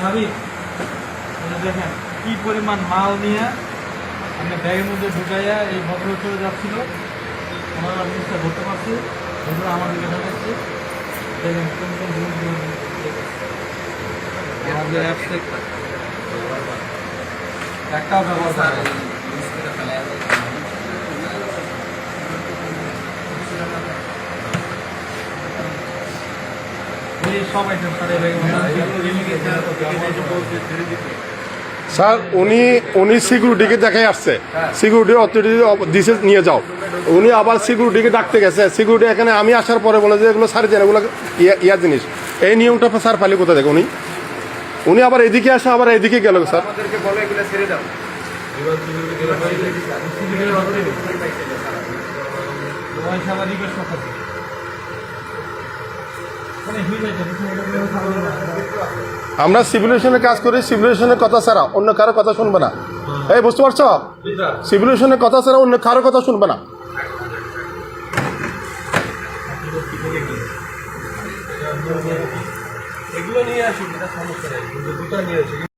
হাবিব দেখেন কি পরিমাণ মাল নিয়ে আমরা ব্যাগের মধ্যে ঢুকাইয়া এই ভদ্র চলে যাচ্ছিল। আমরা জিনিসটা ধরতে পারছি, ধরে আমাদের দেখা যাচ্ছে। দেখেন কোন কোন জিনিসগুলো আমাদের অ্যাপসে একটাও ব্যবহার করে সব আইটেম স্যার উনি সিকিউরিটিকে দেখাই আসছে, সিকিউরিটি অথরিটি দিছে নিয়ে যাও। উনি আবার সিকিউরিটিকে ডাকতে গেছে, সিকিউরিটি এখানে আমি আসার পরে বলে যে এগুলো সারি দেন, এগুলো ইয়া জিনিস। এই নিয়মটা স্যার পালি কোথা থেকে? উনি আবার এদিকে আসে, আবার এদিকে গেল স্যার। আমরা সিভিলেশনের কাজ করি, সিভিলেশনের কথা ছাড়া অন্য কারো কথা শুনবে না। এই বুঝতে পারছো? সিভিলেশনের কথা ছাড়া অন্য কারো কথা শুনবে না। এগুলো নিয়ে আসুন, এটা সমস্যা নেই, দুটো নিয়ে আসুন।